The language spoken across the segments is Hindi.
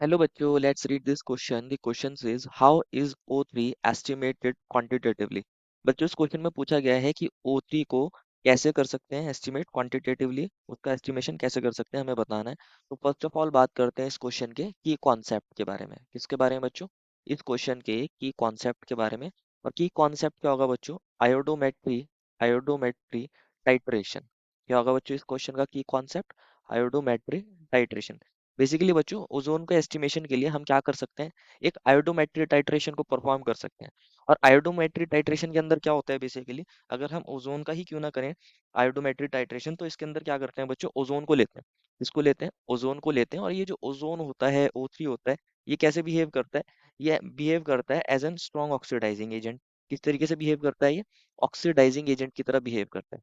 Hello बच्चों, let's read this question. The question says, how is O3 estimated quantitatively? बच्चों इस क्वेश्चन में पूछा गया है कि O3 को कैसे कर सकते हैं एस्टिमेट क्वांटिटेटिवली, उसका एस्टिमेशन कैसे कर सकते हैं हमें बताना है। तो फर्स्ट ऑफ ऑल बात करते हैं इस क्वेश्चन के की कॉन्सेप्ट के बारे में। किसके बारे में बच्चों? इस क्वेश्चन के की कॉन्सेप्ट के बारे में। और की कॉन्सेप्ट क्या होगा बच्चों? Iodometry, iodometry titration. क्या होगा बच्चों इस क्वेश्चन का की कॉन्सेप्ट? Iodometry titration. बेसिकली बच्चों ओजोन के एस्टिमेशन के लिए हम क्या कर सकते हैं? एक आयोडोमेट्री टाइट्रेशन को परफॉर्म कर सकते हैं। और आयोडोमेट्री टाइट्रेशन के अंदर क्या होता है बेसिकली, अगर हम ओजोन का ही क्यों ना करें आयोडोमेट्री टाइट्रेशन, तो इसके अंदर क्या करते हैं बच्चों? ओजोन को लेते हैं। इसको लेते हैं, ओजोन को लेते हैं, और ये जो ओजोन होता है O3 होता है, ये कैसे बिहेव करता है? ये बिहेव करता है as an strong oxidizing agent. किस तरीके से बिहेव करता है ये? ऑक्सीडाइजिंग एजेंट की तरह बिहेव करता है।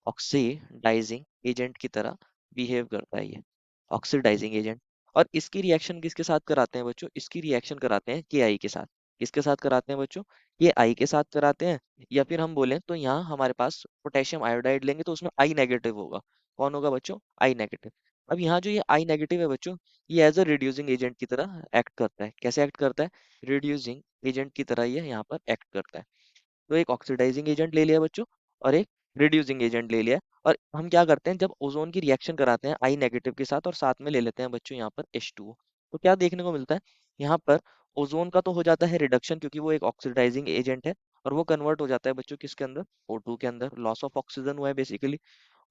ऑक्सीडाइजिंग एजेंट की तरह बिहेव करता है ये, ऑक्सीडाइजिंग एजेंट। और इसकी रिएक्शन किसके साथ कराते हैं बच्चों? इसकी रिएक्शन कराते हैं के आई के साथ। किसके साथ कराते हैं बच्चों? के आई के साथ कराते हैं। या फिर हम बोलें तो यहाँ हमारे पास पोटेशियम आयोडाइड लेंगे तो उसमें आई नेगेटिव होगा। कौन होगा बच्चों? आई नेगेटिव। अब यहाँ जो ये आई नेगेटिव है बच्चों, ये एज अ रिड्यूसिंग एजेंट की तरह एक्ट करता है। कैसे एक्ट करता है? रिड्यूसिंग एजेंट की तरह ये यहाँ पर एक्ट करता है। तो एक ऑक्सीडाइजिंग एजेंट ले लिया बच्चों, और एक रिड्यूसिंग एजेंट ले लिया। और हम क्या करते हैं, जब ओजोन की रिएक्शन कराते हैं आई नेगेटिव के साथ, और साथ में ले लेते हैं बच्चों यहाँ पर H2O, तो क्या देखने को मिलता है यहाँ पर? ओजोन का तो हो जाता है रिडक्शन, क्योंकि वो एक ऑक्सीडाइजिंग एजेंट है। और वो कन्वर्ट हो जाता है बच्चों किसके अंदर? O2 के अंदर। लॉस ऑफ ऑक्सीजन हुआ है बेसिकली।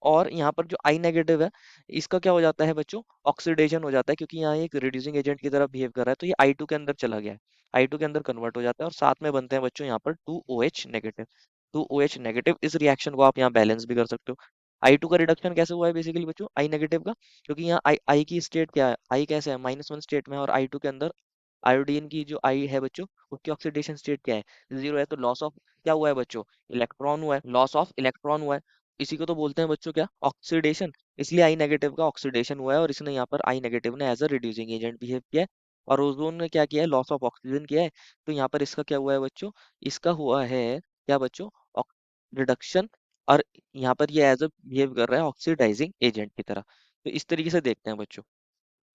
और यहाँ पर जो आई नेगेटिव है, इसका क्या हो जाता है बच्चों? ऑक्सीडेशन हो जाता है, क्योंकि यहाँ एक रिड्यूसिंग एजेंट की तरह बिहेव कर रहा है, तो ये I2 के अंदर चला गया है। I2 के अंदर कन्वर्ट हो जाता है, और साथ में बनते हैं बच्चों यहाँ पर 2OH नेगेटिव। 2OH negative. इस रिएक्शन को आप यहाँ बैलेंस भी कर सकते हो। I2 का रिडक्शन कैसे हुआ है बेसिकली बच्चों? आई नेगेटिव का, क्योंकि यहाँ आई की स्टेट क्या है? आई कैसे है? -1 स्टेट में है, और I2 के अंदर आयोडीन की जो आई है बच्चों, उसकी ऑक्सीडेशन स्टेट क्या है? 0 है। तो लॉस ऑफ क्या हुआ है बच्चों? इलेक्ट्रॉन हुआ है, लॉस ऑफ इलेक्ट्रॉन हुआ है। इसी को तो बोलते हैं बच्चों क्या? ऑक्सीडेशन। इसलिए आई नेगेटिव का ऑक्सीडेशन हुआ है, और इसने यहाँ पर आई नेगेटिव ने as a reducing agent behave किया है। और ओजोन ने क्या किया है? लॉस ऑफ ऑक्सीजन किया है। तो यहाँ पर इसका क्या हुआ है बच्चों? इसका हुआ है क्या बच्चों? रिडक्शन। और यहाँ पर ये एज अ बिहेव कर रहा है ऑक्सीडाइजिंग एजेंट की तरह। तो इस तरीके से देखते हैं बच्चों।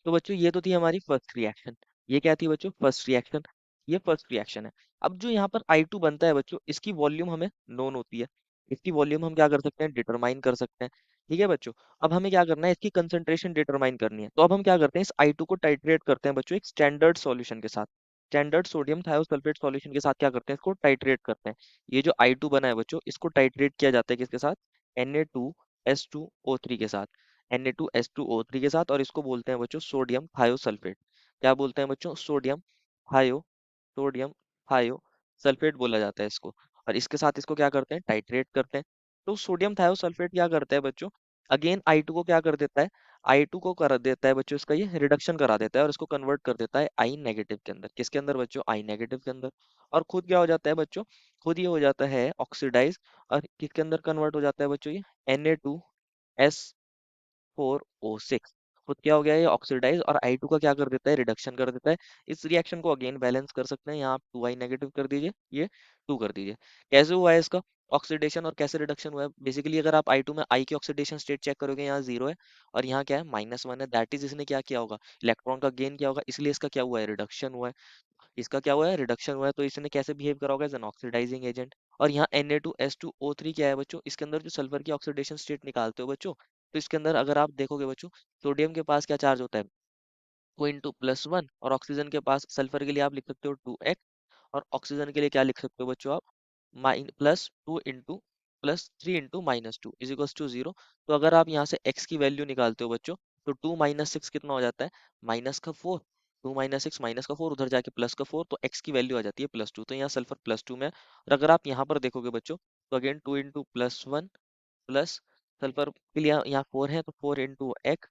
तो बच्चों ये तो थी हमारी फर्स्ट रिएक्शन। ये क्या थी बच्चों? First reaction. ये फर्स्ट रिएक्शन है। अब जो यहाँ पर I2 बनता है बच्चों, इसकी वॉल्यूम हमें नोन होती है। इसकी वॉल्यूम हम क्या कर सकते हैं? डिटरमाइन कर सकते हैं। ठीक है बच्चों। अब हमें क्या करना है? इसकी कंसंट्रेशन डिटरमाइन करनी है। तो अब हम क्या करते हैं? इस I2 को टाइट्रेट करते हैं बच्चों एक स्टैंडर्ड सॉल्यूशन के साथ। स्टैंडर्ड सोडियम थायोसल्फेट सॉल्यूशन के साथ क्या करते हैं? इसको टाइट्रेट करते हैं। ये जो I2 बना है बच्चों, इसको टाइट्रेट किया जाता है किसके साथ? Na2S2O3 के साथ। Na2S2O3 के साथ। और इसको बोलते हैं बच्चों सोडियम थायोसल्फेट। क्या बोलते हैं बच्चों? थायो सोडियम थायो सल्फेट बोला जाता है इसको। और इसके साथ इसको क्या करते हैं? टाइट्रेट करते हैं। तो सोडियम थायोसल्फेट क्या करता है बच्चों? अगेन I2 को क्या कर देता है? I2 को कर देता है बच्चों, इसका ये रिडक्शन करा देता है, और इसको कन्वर्ट कर देता है आई नेगेटिव के अंदर। किसके अंदर बच्चों? आई नेगेटिव के अंदर। और खुद क्या हो जाता है बच्चों? खुद ये हो जाता है ऑक्सीडाइज। और किसके अंदर कन्वर्ट हो जाता है बच्चों? ये Na2S4O6। खुद क्या हो गया? ये ऑक्सीडाइज। और I2 का क्या कर देता है? रिडक्शन कर देता है। इस रिएक्शन को अगेन बैलेंस कर सकते हैं। यहाँ आप 2I नेगेटिव कर दीजिए, ये 2 कर दीजिए। कैसे हुआ है इसका ऑक्सीडेशन और कैसे रिडक्शन हुआ है? बेसिकली अगर आप I2 में I की ऑक्सीडेशन स्टेट चेक करोगे, यहाँ 0 है, और यहाँ क्या है? -1 है। दैट इज इसने क्या किया होगा? इलेक्ट्रॉन का गेन किया होगा, इसलिए इसका क्या हुआ है? रिडक्शन हुआ है। इसका क्या हुआ है? रिडक्शन हुआ है। तो इसने कैसे बिहेव करा होगा? As an oxidizing agent. और यहाँ Na2S2O3 क्या है बच्चों? इसके अंदर जो सल्फर की ऑक्सीडेशन स्टेट निकालते हो बच्चों, तो इसके अंदर अगर आप देखोगे बच्चों, सोडियम के पास क्या चार्ज होता है? 2 × +1। और ऑक्सीजन के पास, सल्फर के लिए आप लिख सकते हो 2x। और ऑक्सीजन के लिए क्या लिख सकते हो बच्चों आप? +2 × +3 × -2 = 0। तो अगर आप यहाँ से x की वैल्यू निकालते हो बच्चों, तो 2 - 6 कितना हो जाता है? -4। 2 - 6 -4, उधर जाके +4, तो x की वैल्यू आ जाती है +2। तो यहाँ सल्फर +2 में है। और अगर आप यहाँ पर देखोगे बच्चों, तो अगेन 2 × +1 प्लस सल्फर के लिए यहाँ 4 है, तो 4 × x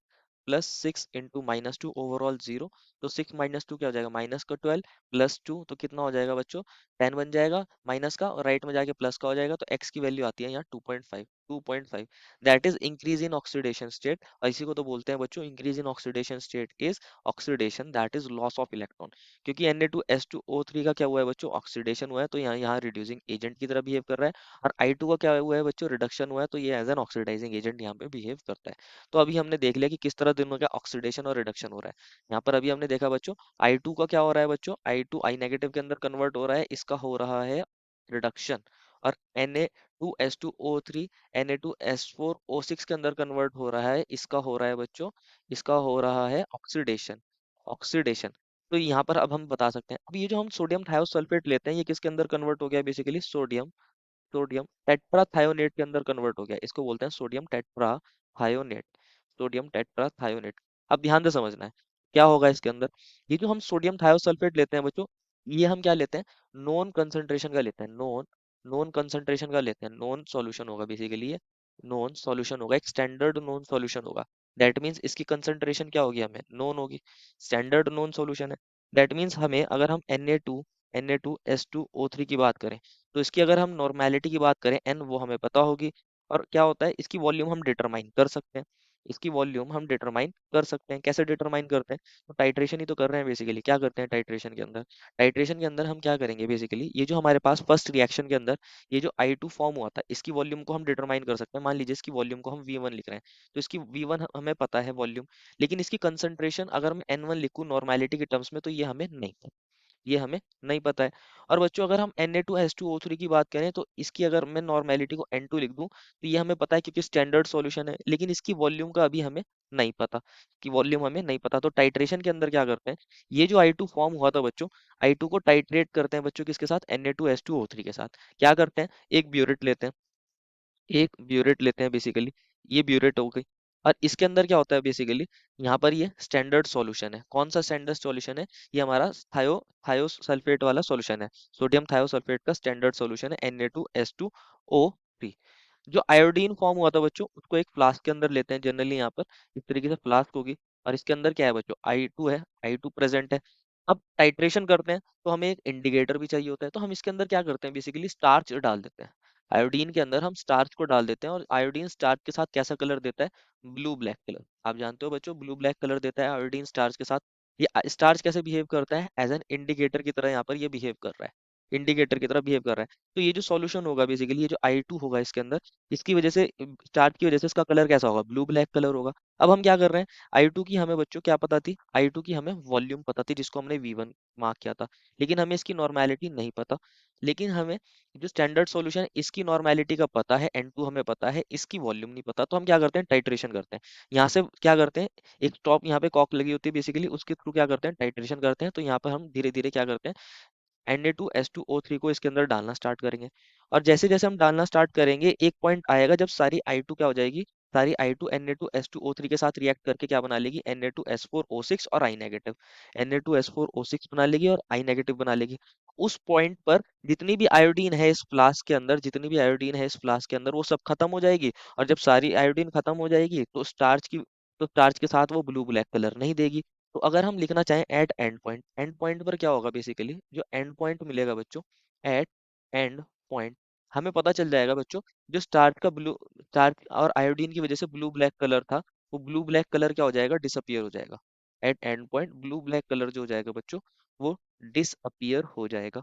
+6 × -2 ओवरऑल 0। तो 6 - 2 क्या हो जाएगा? -12 +2, तो कितना हो जाएगा बच्चों? 10 बन जाएगा माइनस का, और राइट में जाके प्लस का हो जाएगा। तो x की वैल्यू आती है यहाँ 2.5। 2.5, that is increase in oxidation state. और इसी को तो बोलते हैं बच्चों, increase in oxidation state is oxidation, that is loss of electron. क्योंकि Na2S2O3 का क्या हुआ है बच्चों, ऑक्सीडेशन हुआ है, तो यहाँ यहाँ रिड्यूसिंग एजेंट की तरह बिहेव कर रहा है। और I2 का क्या हुआ है बच्चों, रिडक्शन हुआ है, तो ये एज एन ऑक्सीडाइजिंग एजेंट यहाँ पे बिहेव करता है। तो अभी हमने देख लिया कि किस तरह दोनों का ऑक्सीडेशन और रिडक्शन हो रहा है। यहाँ पर अभी हमने देखा बच्चों, I2 का क्या हो रहा है बच्चों, I2 I नेगेटिव के अंदर कन्वर्ट हो रहा है, इसका हो रहा है रिडक्शन। और Na2S2O3 Na2S4O6 के अंदर कन्वर्ट हो रहा है, इसका हो रहा है बच्चों, इसका हो रहा है ऑक्सीडेशन। ऑक्सीडेशन। तो यहाँ पर अब हम बता सकते हैं, अब ये जो हम सोडियम थायोसल्फेट लेते हैं, ये किसके अंदर कन्वर्ट हो गया बेसिकली, सोडियम सोडियम टेट्राथायोनेट के अंदर कन्वर्ट हो गया, इसको बोलते हैं सोडियम टेट्राथायोनेट। Sodium tetrathionate. अब ध्यान से समझना है क्या होगा इसके अंदर। ये जो हम सोडियम थायोसल्फेट लेते हैं बच्चों, ये हम क्या लेते हैं, नॉन कंसंट्रेशन का लेते हैं, नॉन नॉन कंसंट्रेशन का लेते हैं, नॉन सॉल्यूशन होगा बेसिकली ये, नॉन सॉल्यूशन होगा, एक स्टैंडर्ड नॉन सॉल्यूशन होगा। दैट मीन्स इसकी कंसंट्रेशन क्या होगी, हमें नॉन होगी, स्टैंडर्ड नॉन सॉल्यूशन है। दैट मीन्स हमें अगर हम Na2S2O3 की बात करें, तो इसकी अगर हम नॉर्मेलिटी की बात करें एन, वो हमें पता होगी। और क्या होता है, इसकी वॉल्यूम हम डिटरमाइन कर सकते हैं, इसकी वॉल्यूम हम डिटरमाइन कर सकते हैं, कैसे डिटरमाइन करते हैं, तो टाइट्रेशन ही तो कर रहे हैं बेसिकली। क्या करते हैं टाइट्रेशन के अंदर, टाइट्रेशन के अंदर हम क्या करेंगे बेसिकली, ये जो हमारे पास फर्स्ट रिएक्शन के अंदर ये जो I2 फॉर्म हुआ था, इसकी वॉल्यूम को हम डिटरमाइन कर सकते हैं। मान लीजिए इसकी वॉल्यूम को हम V1 लिख रहे हैं, तो इसकी V1 हमें पता है वॉल्यूम, लेकिन इसकी कंसंट्रेशन अगर मैं N1 लिखूं नॉर्मेलिटी के टर्म्स में, तो ये हमें नहीं पता, ये हमें नहीं पता है। और बच्चों अगर हम Na2S2O3 की बात करें, तो इसकी अगर मैं नॉर्मेलिटी को N2 लिख दूं, तो ये हमें पता है क्योंकि स्टैंडर्ड सॉल्यूशन है, लेकिन इसकी वॉल्यूम का अभी हमें नहीं पता, कि वॉल्यूम हमें नहीं पता। तो टाइट्रेशन के अंदर क्या करते हैं, ये जो I2 फॉर्म हुआ था बच्चों, I2 को टाइट्रेट करते हैं बच्चों किसके साथ, Na2S2O3 के साथ। क्या करते हैं, एक ब्यूरेट लेते हैं, एक ब्यूरेट लेते हैं बेसिकली, ये ब्यूरेट हो गई। और इसके अंदर क्या होता है बेसिकली, यहाँ पर ये स्टैंडर्ड सॉल्यूशन है। कौन सा स्टैंडर्ड सॉल्यूशन है, ये हमारा थायोसल्फेट वाला सॉल्यूशन है, सोडियम थायोसल्फेट का स्टैंडर्ड सॉल्यूशन है Na2S2O3। जो आयोडीन फॉर्म हुआ था बच्चों, उसको एक फ्लास्क के अंदर लेते हैं जनरली, यहाँ पर इस तरीके से फ्लास्क होगी, और इसके अंदर क्या है बच्चों, I2 है, I2 प्रेजेंट है। अब टाइट्रेशन करते हैं, तो हमें एक इंडिकेटर भी चाहिए होता है, तो हम इसके अंदर क्या करते हैं बेसिकली, स्टार्च डाल देते हैं। आयोडीन के अंदर हम स्टार्च को डाल देते हैं, और आयोडीन स्टार्च के साथ कैसा कलर देता है, ब्लू ब्लैक कलर। आप जानते हो बच्चों, ब्लू ब्लैक कलर देता है आयोडीन स्टार्च के साथ। ये स्टार्च कैसे बिहेव करता है, एज एन इंडिकेटर की तरह यहाँ पर ये बिहेव कर रहा है, इंडिकेटर की तरह बिहेव कर रहा है। तो ये जो सॉल्यूशन होगा बेसिकली, ये जो I2 होगा इसके अंदर, इसकी वजह से, स्टार्च की वजह से इसका कलर कैसा होगा, ब्लू ब्लैक कलर होगा। अब हम क्या कर रहे हैं, I2 की हमें बच्चों क्या पता थी, I2 की हमें वॉल्यूम पता थी, जिसको हमने V1 मार्क किया था, लेकिन हमें इसकी नॉर्मेलिटी नहीं पता। लेकिन हमें जो स्टैंडर्ड सॉल्यूशन है, इसकी नॉर्मेलिटी का पता है, N2 हमें पता है, इसकी वॉल्यूम नहीं पता। तो हम क्या करते हैं, टाइट्रेशन करते हैं। यहाँ से क्या करते हैं, एक टॉप यहाँ पे कॉक लगी होती है बेसिकली, उसके थ्रू क्या करते हैं, टाइट्रेशन करते हैं। तो यहाँ पर हम धीरे धीरे क्या करते हैं, Na2S2O3 को इसके अंदर डालना स्टार्ट करेंगे। और जैसे जैसे हम डालना स्टार्ट करेंगे, एक पॉइंट आएगा जब सारी I2 क्या हो जाएगी, सारी I2 Na2S2O3 के साथ रिएक्ट करके क्या बना लेगी, Na2S4O6 और I नेगेटिव, Na2S4O6 बना लेगी और I नेगेटिव बना लेगी। उस पॉइंट पर जितनी भी आयोडीन है इस फ्लास्क के अंदर, जितनी भी आयोडीन है इस फ्लास्क के अंदर, वो सब खत्म हो जाएगी। और जब सारी आयोडीन खत्म हो जाएगी, तो स्टार्च के साथ वो ब्लू ब्लैक कलर नहीं देगी। तो अगर हम लिखना चाहें एट एंड पॉइंट पर क्या होगा बेसिकली, जो एंड पॉइंट मिलेगा बच्चों, एट एंड पॉइंट, हमें पता चल जाएगा बच्चों, जो स्टार्च और आयोडीन की वजह से ब्लू ब्लैक कलर था, वो ब्लू ब्लैक कलर क्या हो जाएगा, डिसअपियर हो जाएगा। At end point blue black colour जो हो जाएगा बच्चों, वो डिसअपियर हो जाएगा।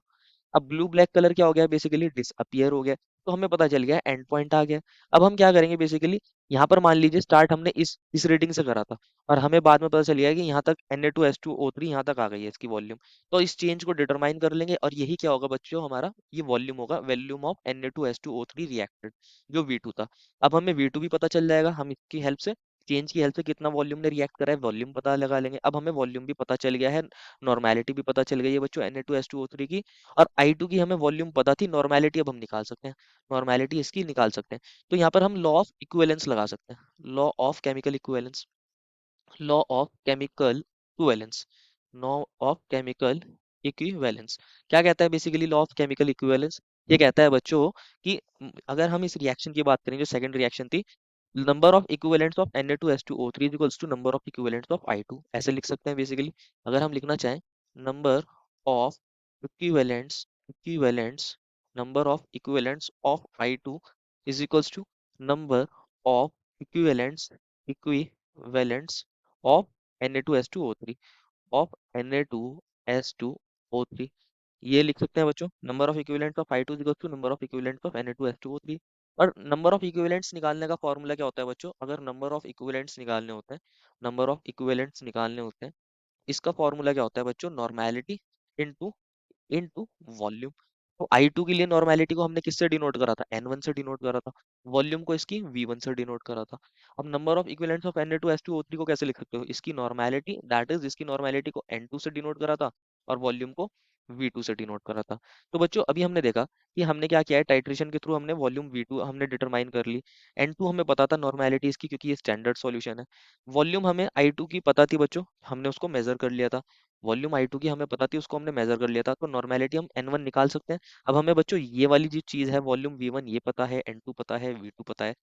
अब ब्लू ब्लैक कलर क्या हो गया बेसिकली, डिसअपियर हो गया। तो हमें पता चल गया एंड पॉइंट आ गया। अब हम क्या करेंगे बेसिकली, यहाँ पर मान लीजिए स्टार्ट हमने इस रीडिंग से करा था, और हमें बाद में पता चल गया कि यहाँ तक Na2S2O3 यहाँ तक आ गई है इसकी वॉल्यूम। तो इस चेंज को डिटरमाइन कर लेंगे, और यही क्या होगा बच्चों, हमारा ये वॉल्यूम होगा, वॉल्यूम ऑफ Na2S2O3 रिएक्टेड, जो V2 था। अब हमें V2 भी पता चल जाएगा, हम इसकी हेल्प से, चेंज की हेल्प से, कितना वॉल्यूम ने रिएक्ट करा है, वॉल्यूम पता लगा लेंगे। अब हमें वॉल्यूम भी पता चल गया है, नॉर्मेलिटी भी पता चल गई है बच्चों Na2S2O3 की, और I2 की हमें वॉल्यूम पता थी, नॉर्मेलिटी अब हम निकाल सकते हैं, नॉर्मेलिटी इसकी निकाल सकते हैं। तो यहाँ पर हम लॉ ऑफ इक्विवेलेंस लगा सकते हैं, law of chemical equivalence, law of chemical equivalence, law of chemical equivalence. क्या कहता है basically law of chemical equivalence, ये कहता है बच्चों कि अगर हम इस रिएक्शन की बात करें, जो सेकंड रिएक्शन थी, number of equivalents of Na2S2O3 is equals to number of equivalents of I2, ऐसे लिख सकते हैं बेसिकली। अगर हम लिखना चाहें, number of equivalents equivalents number of equivalents of I2 is equals to number of equivalents equivalents of Na2S2O3 of Na2S2O3। ये लिख सकते हैं बच्चों, number of equivalents of I2 equal to number of equivalents of Na2S2O3। और नंबर ऑफ इक्विवेलेंट्स निकालने का फॉर्मूला क्या होता है बच्चों? अगर नंबर ऑफ इक्विवेलेंट्स निकालने होते हैं, नंबर ऑफ इक्विवेलेंट्स निकालने होते हैं, इसका फॉर्मूला क्या होता है बच्चों? Normality into into volume. तो I2 के लिए नॉर्मेलिटी को हमने किससे डिनोट करा था? N1 से डिनोट करा था। वॉल्यूम को इसकी V1 से डिनोट करा था। अब number of equivalents of Na2S2O3 को कैसे लिख सकते हो? इसकी नॉर्मेलिटी, दैट इज इसकी नॉर्मेलिटी को N2 से डिनोट करा था और वॉल्यूम को V2 से डिनोट करा था। तो बच्चों अभी हमने देखा कि हमने क्या किया है, टाइट्रेशन के थ्रू हमने वॉल्यूम V2 हमने डिटरमाइन कर ली। N2 हमें पता था नॉर्मेलिटी इसकी, क्योंकि ये स्टैंडर्ड सॉल्यूशन है। वॉल्यूम हमें I2 की पता थी बच्चों, हमने उसको मेजर कर लिया था। वॉल्यूम I2 की हमें पता थी, उसको हमने मेजर कर लिया था, तो नॉर्मेलिटी हम N1 निकाल सकते हैं। अब हमें बच्चों ये वाली जो चीज है, वॉल्यूम V1 ये पता है, N2 पता है, V2 पता है,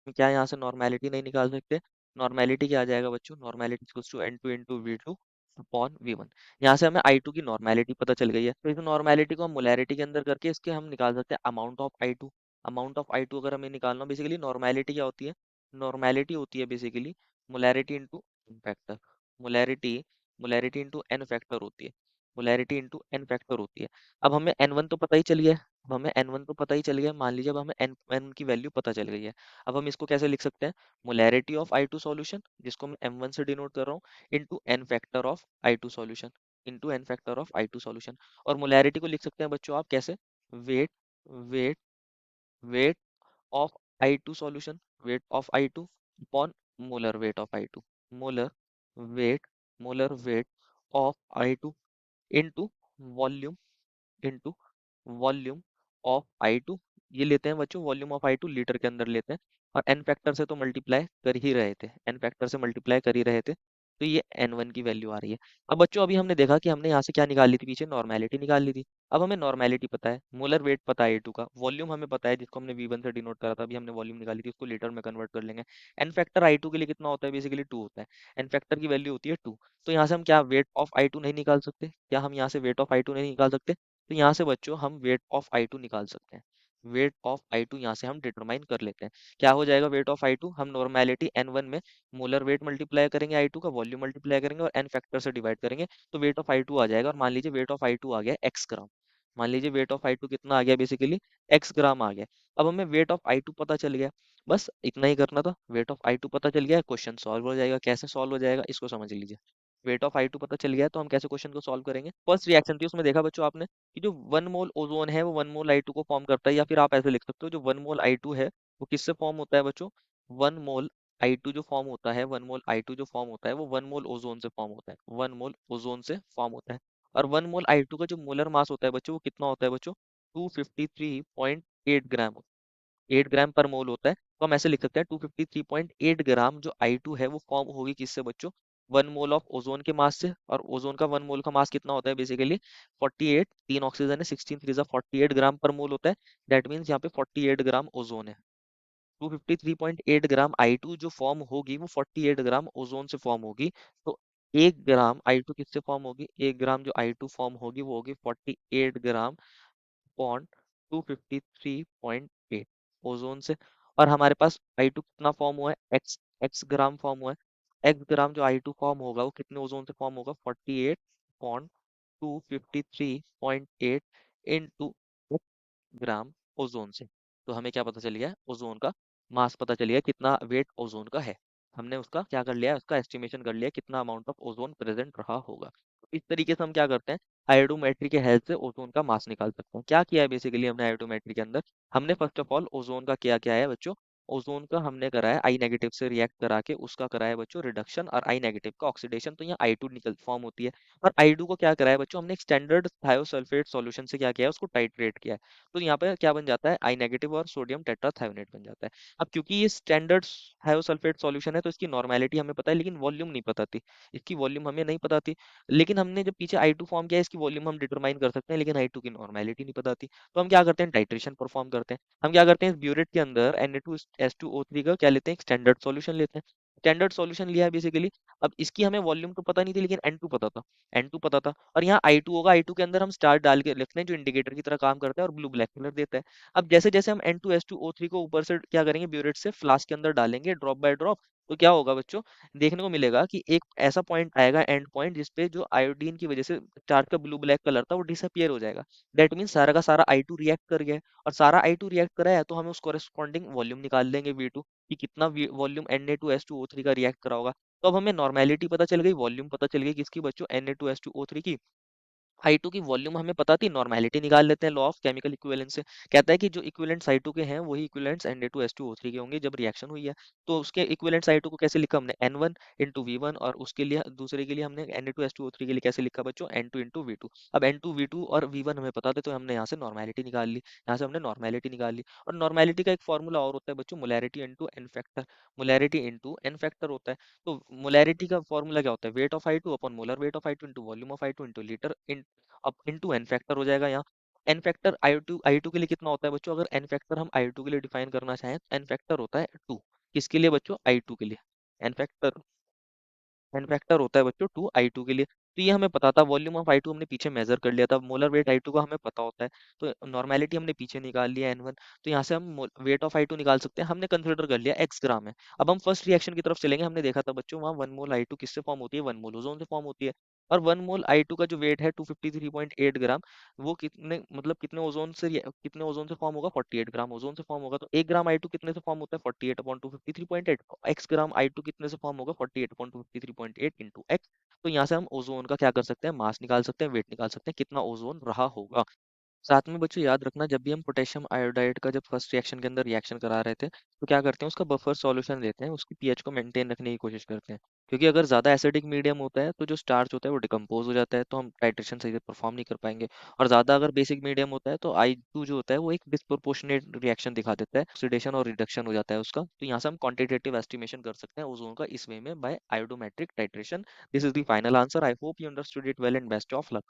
क्या यहाँ से नॉर्मेलिटी नहीं निकाल सकते? नॉर्मेलिटी क्या आ जाएगा बच्चों? Normality equals to N2 into V2 upon V1। यहाँ से हमें I2 की नॉर्मेलिटी पता चल गई है, तो इस नॉर्मेलिटी को हम मोलैरिटी के अंदर करके इसके हम निकाल सकते हैं amount of I2। Amount of I2 अगर हमें निकालना, बेसिकली नॉर्मेलिटी क्या होती है? नॉर्मेलिटी होती है basically molarity into n factor. Molarity molarity into n factor होती है। मोलैरिटी इंटू एन फैक्टर होती है। अब हमें N1 तो पता ही चल गया है। अब हमें N1 तो पता ही चल गया, मान लीजिए अब हमें N की वैल्यू पता चल गई है। अब हम इसको कैसे लिख सकते हैं? मोलैरिटी ऑफ I2 सॉल्यूशन, जिसको मैं M1 से डिनोट कर रहा हूँ, into n factor of I2 solution, into n factor of I2 solution. और मोलैरिटी को लिख सकते हैं बच्चों आप कैसे? Weight weight weight of I2 solution, weight of I2 upon molar weight of I2। Molar weight molar weight of I2 into volume into volume of I2। ये लेते हैं बच्चों, वॉल्यूम ऑफ I2 लीटर के अंदर लेते हैं, और एन फैक्टर से तो मल्टीप्लाई कर ही रहे थे, एन फैक्टर से मल्टीप्लाई कर ही रहे थे, तो ये N1 की वैल्यू आ रही है। अब बच्चों अभी हमने देखा कि हमने यहाँ से क्या निकाल ली थी, पीछे नॉर्मेलिटी निकाल ली थी। अब हमें नॉर्मेलिटी पता है, मोलर वेट पता है A2 का, वॉल्यूम हमें पता है जिसको हमने V1 से डिनोट करा था, अभी हमने वॉल्यूम निकाली थी, उसको लीटर में कन्वर्ट कर लेंगे। एन फैक्टर I2 के लिए कितना होता है? बेसिकली 2 होता है। एन फैक्टर की वैल्यू होती है 2। तो यहाँ से हम क्या वेट ऑफ I2 नहीं निकाल सकते? क्या हम यहाँ से वेट ऑफ I2 नहीं निकाल सकते? तो यहाँ से बच्चों हम वेट ऑफ I2 निकाल सकते हैं। वेट ऑफ I2 यहाँ से हम डिटरमाइन कर लेते हैं। क्या हो जाएगा वेट ऑफ I2? हम नॉर्मेलिटी N1 में मोलर वेट मल्टीप्लाई करेंगे I2 का, वॉल्यूम मल्टीप्लाई करेंगे और एन फैक्टर से डिवाइड करेंगे, तो वेट ऑफ I2 आ जाएगा। और मान लीजिए वेट ऑफ I2 आ गया x ग्राम। मान लीजिए वेट ऑफ I2 कितना आ गया? बेसिकली x ग्राम आ गया। अब हमें वेट ऑफ I2 पता चल गया, बस इतना ही करना था। वेट ऑफ I2 पता चल गया, क्वेश्चन सॉल्व हो जाएगा। कैसे सॉल्व हो जाएगा इसको समझ लीजिए। वेट ऑफ I2 पता चल गया है, तो हम कैसे क्वेश्चन को सॉल्व करेंगे? फर्स्ट रिएक्शन थी, उसमें देखा बच्चों आपने कि जो 1 मोल ओजोन है वो 1 मोल I2 को फॉर्म करता है, या फिर आप ऐसे लिख सकते हो जो 1 मोल I2 है वो किससे फॉर्म होता है बच्चों? 1 मोल I2 जो फॉर्म होता है, 1 मोल I2 जो फॉर्म होता है वो 1 मोल ओजोन से फॉर्म होता है, 1 मोल ओजोन से फॉर्म होता है। और 1 मोल I2 का जो मोलर मास होता है बच्चों, वो कितना होता है बच्चों? 253.8 ग्राम, 8 ग्राम पर मोल होता है। तो हम ऐसे लिख सकते हैं 253.8 ग्राम जो I2 है वो फॉर्म होगी किससे बच्चों? 1 मोल ऑफ ओजोन के मास से। और ओजोन का 1 मोल का मास कितना होता है? बेसिकली 48, 3 ऑक्सीजन है, 16 3 48 ग्राम पर मोल होता है। दैट मीन्स यहाँ पे 48 ग्राम ओजोन है। 253.8 ग्राम I2 जो फॉर्म होगी वो 48 ग्राम ओजोन से फॉर्म होगी। तो 1 ग्राम I2 किससे फॉर्म होगी? 1 ग्राम जो I2 फॉर्म होगी वो होगी 48 ग्राम पॉन्ड 253.8 ओजोन से। और हमारे पास I2 कितना फॉर्म हुआ है? एक्स ग्राम फॉर्म हुआ है। एक्स ग्राम जो I2 फॉर्म होगा वो कितने ओजोन से फॉर्म होगा? 48 पॉन्ड 253.8 इंटू ग्राम ओजोन से। तो हमें क्या पता चल गया? ओजोन का मास पता चल गया, कितना वेट ओजोन का है। हमने उसका क्या कर लिया? उसका एस्टिमेशन कर लिया कितना अमाउंट ऑफ ओजोन प्रेजेंट रहा होगा। तो इस तरीके से हम क्या करते हैं, आयोडोमेट्री के हेल्प से ओजोन का मास निकाल सकते हैं। क्या किया है बेसिकली हमने आयोडोमेट्री के अंदर? हमने फर्स्ट ऑफ ऑल ओजोन का क्या क्या है बच्चों? ओजोन का हमने करा है आई नेगेटिव से रिएक्ट करा के उसका करा है बच्चों रिडक्शन, और आई नेगेटिव का ऑक्सीडेशन, तो यहाँ I2 निकल फॉर्म होती है। और I2 को क्या करा है बच्चों? हमने एक स्टैंडर्ड थायोसल्फेट सॉल्यूशन से क्या किया है? उसको टाइट्रेट किया है। तो यहाँ पे क्या बन जाता है? आई नेगेटिव और सोडियम टेट्राथायोनेट बन जाता है। अब क्योंकि ये स्टैंडर्ड थायोसल्फेट सॉल्यूशन है तो इसकी नॉर्मेलिटी हमें पता है, लेकिन वॉल्यूम नहीं पता थी। इसकी वॉल्यूम हमें नहीं पता थी, लेकिन हमने जब पीछे I2 फॉर्म किया इसकी वॉल्यूम हम डिटरमाइन कर सकते हैं, लेकिन I2 की नॉर्मेलिटी नहीं पता थी। तो हम क्या करते हैं? टाइट्रेशन परफॉर्म करते हैं। हम क्या करते हैं? इस ब्यूरेट के अंदर Na2S2O3 का क्या लेते हैं? एक स्टैंडर्ड सॉल्यूशन लेते हैं। स्टैंडर्ड सॉल्यूशन लिया है बेसिकली। अब इसकी हमें वॉल्यूम तो पता नहीं थी, लेकिन N2 पता था। N2 पता था, और यहाँ I2 होगा, I2 के अंदर हम स्टार डाल के लिखते हैं जो इंडिकेटर की तरह काम करता है और ब्लू ब्लैक कलर देता है। अब जैसे जैसे हम N2H2O3 को ऊपर से क्या करेंगे, ब्यूरेट से फ्लास्क के अंदर डालेंगे ड्रॉप बाय ड्रॉप, तो क्या होगा बच्चों, देखने को मिलेगा कि एक ऐसा पॉइंट आएगा, एंड पॉइंट, जिसपे जो आयोडीन की वजह से चार्ज का ब्लू ब्लैक कलर था वो डिसअपियर हो जाएगा। दैट मीन सारा का सारा I2 रिएक्ट कर गया है, और सारा I2 रिएक्ट करा है तो हमें उस कॉरेस्पॉन्डिंग वॉल्यूम निकाल देंगे V2, कि कितना वॉल्यूम Na2H2O3 का रिएक्ट करा होगा। तो अब हमें नॉर्मेलिटी पता चल गई, वॉल्यूम पता चल गई किसकी बच्चों, Na2H2O3 की। I2 की वॉल्यूम हमें पता थी, नॉर्मेलिटी निकाल लेते हैं लॉ ऑफ केमिकल इक्विवेलेंस से। कहता है कि जो इक्विवेलेंट्स I2 के हैं वही इक्विवेलेंट्स Na2H2O3 के होंगे जब रिएक्शन हुई है। तो उसके इक्विवेलेंट्स I2 को कैसे लिखा हमने, N1 इंटू V1, और उसके लिए दूसरे के लिए हमने Na2H2O3 के लिए कैसे लिखा बच्चों, N2 इंटू V2। अब N2 V2 और V1 हमें पता थे, तो हमने यहाँ से नॉर्मेलिटी निकाल ली, यहाँ से हमने नॉर्मेलिटी निकाल ली। और नॉर्मेलिटी का एक फॉर्मूला और होता है बच्चों, molarity into n factor, molarity into n factor होता है। तो मोलैरिटी का फॉर्मूला क्या होता है, weight of I2 upon molar weight of I2 into volume of I2 into litre, अब इनटू एन फैक्टर हो जाएगा यहाँ। एन फैक्टर आई टू के लिए कितना होता है बच्चों, अगर एन फैक्टर हम I2 के लिए डिफाइन करना चाहें तो एन फैक्टर होता है 2। किसके लिए बच्चों, I2 के लिए। एन फैक्टर, एन फैक्टर होता है बच्चों 2 I2 के लिए। तो ये हमें पता था, वॉल्यूम ऑफ I2 हमने पीछे मेजर कर लिया था, मोलर वेट I2 का हमें पता होता है, तो नॉर्मेलिटी हमने पीछे निकाल लिया N1। तो यहाँ से हम वेट ऑफ I2 निकाल सकते हैं, हमने कंसिडर कर लिया x ग्राम है। अब हम फर्स्ट रिएक्शन की तरफ चलेंगे, हमने देखा था बच्चों वहाँ 1 मोल I2 किससे फॉर्म होती है, 1 मोल ओजोन से फॉर्म होती है। और 1 मोल I2 का जो वेट है 253.8 ग्राम, वो कितने मतलब कितने ओजोन से कितने ओजोन से फॉर्म होगा, 48 ग्राम ओजोन से फॉर्म होगा। तो 1 ग्राम I2 कितने से फॉर्म होता है, 48/253.8। एक्स ग्राम I2 कितने से फॉर्म होगा, 48/253.8 इंटू एक्स। तो यहाँ से हम ओजोन का क्या कर सकते हैं, मास निकाल सकते हैं, वेट निकाल सकते हैं, कितना ओजोन रहा होगा। साथ में बच्चों याद रखना, जब भी हम पोटेशियम आयोडाइड का जब फर्स्ट रिएक्शन के अंदर रिएक्शन करा रहे थे, तो क्या करते हैं, उसका बफर सॉल्यूशन लेते हैं, उसकी पीएच को मेंटेन रखने की कोशिश करते हैं। क्योंकि अगर ज़्यादा एसिडिक मीडियम होता है तो जो स्टार्च होता है वो डिकम्पोज हो जाता है, तो हम टाइट्रेशन सही से परफॉर्म नहीं कर पाएंगे। और ज़्यादा अगर बेसिक मीडियम होता है तो I2 जो होता है वो एक डिस्प्रोपोर्शनेट रिएक्शन दिखा देता है, ऑक्सीडेशन और रिडक्शन हो जाता है उसका। तो यहाँ से हम क्वांटिटेटिव एस्टिमेशन कर सकते हैं ओजोन का इस वे में, by iodometric titration. This is the final answer. I hope you understood it well, and best of luck.